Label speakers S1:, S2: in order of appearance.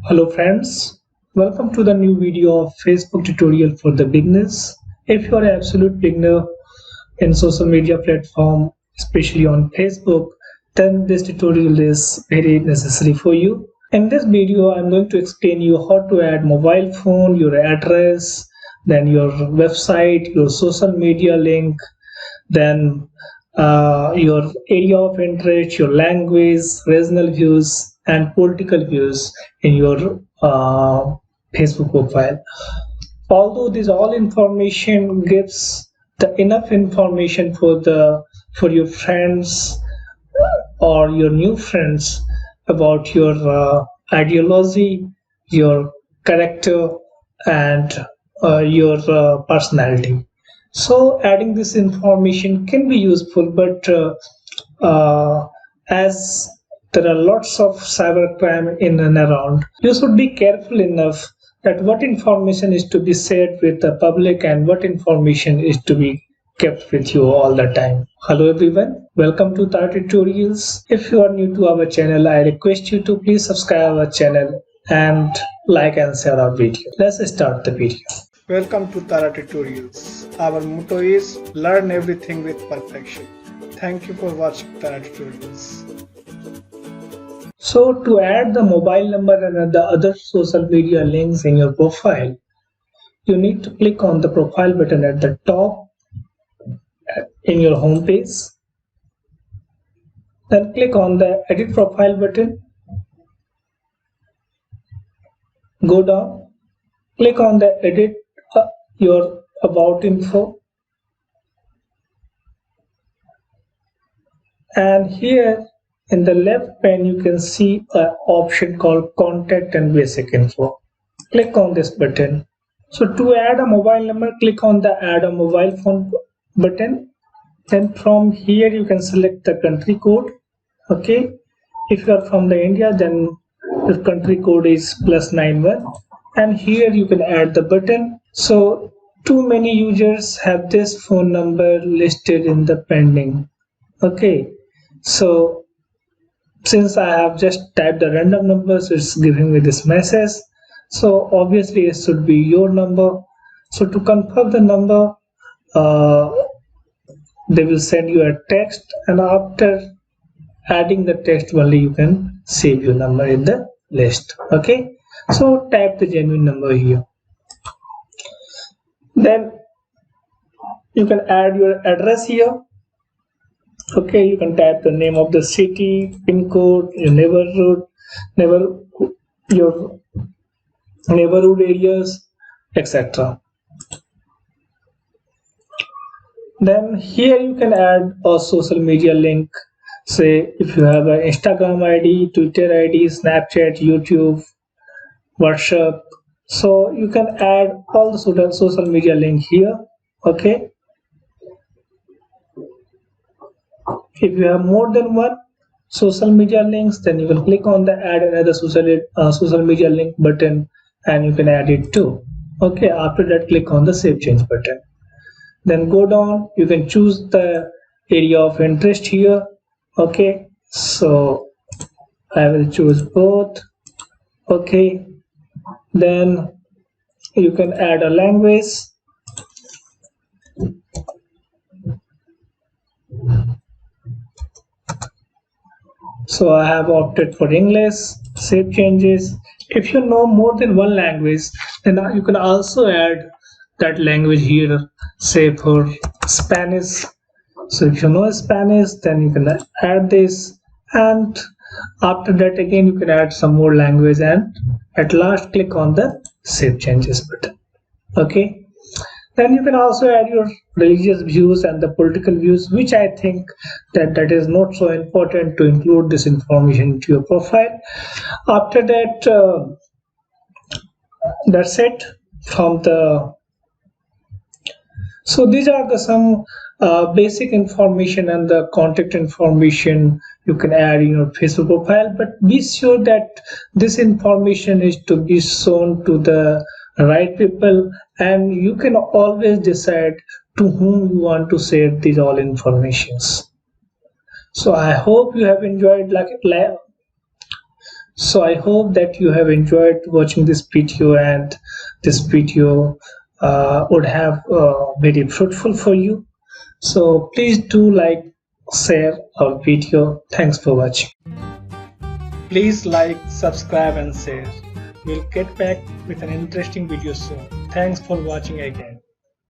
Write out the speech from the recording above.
S1: Hello friends, welcome to the new video of Facebook tutorial for the beginners. If you are an absolute beginner in social media platform, especially on Facebook, then this tutorial is very necessary for you. In this video, I'm going to explain you how to add mobile phone, your address, then your website, your social media link, then your area of interest, your language, regional views, and political views in your Facebook profile. Although this all information gives the enough information for your friends or your new friends about your ideology, your character, and your personality. So adding this information can be useful, but as there are lots of cybercrime in and around, you should be careful enough that what information is to be shared with the public and what information is to be kept with you all the time. Hello everyone, welcome to Tara Tutorials. If you are new to our channel, I request you to please subscribe our channel and like and share our video. Let's start the video. Welcome to Tara Tutorials. Our motto is learn everything with perfection. Thank you for watching Tara Tutorials. So to add the mobile number and the other social media links in your profile, you need to click on the profile button at the top in your home page. Then click on the edit profile button. Go down, click on the edit your about info, and here in the left pane you can see an option called contact and basic info. Click on this button. So to add a mobile number, click on the add a mobile phone button. Then from here you can select the country code. Okay, if you are from the India, then the country code is +91, and here you can add the button. So too many users have this phone number listed in the pending. Okay, so since I have just typed the random numbers, it's giving me this message. So obviously it should be your number. So to confirm the number, they will send you a text, and after adding the text only you can save your number in the list. Okay, so type the genuine number here. Then you can add your address here. Okay, you can type the name of the city, pin code, your your neighborhood areas, etc. Then here you can add a social media link. Say if you have an Instagram ID, Twitter ID, Snapchat, YouTube, WhatsApp. So you can add all the social media link here. Okay. If you have more than one social media links, then you can click on the add another social media link button and you can add it too. Okay, after that click on the save change button. Then go down, you can choose the area of interest here. Okay, so I will choose both. Okay, then you can add a language. So I have opted for English. Save changes. If you know more than one language, then you can also add that language here. Say for Spanish. So if you know Spanish, then you can add this, and after that again you can add some more language, and at last click on the save changes button. Okay. Then you can also add your religious views and the political views, which I think that is not so important to include this information into your profile. After that, that's it from the. So these are the some basic information and the contact information you can add in your Facebook profile, but be sure that this information is to be shown to the right people, and you can always decide to whom you want to share these all informations. So I hope you have enjoyed So I hope that you have enjoyed watching this video, and this video would have very fruitful for you. So please do like, share our video. Thanks for watching. Please like, subscribe and share. We'll get back with an interesting video soon. Thanks for watching again.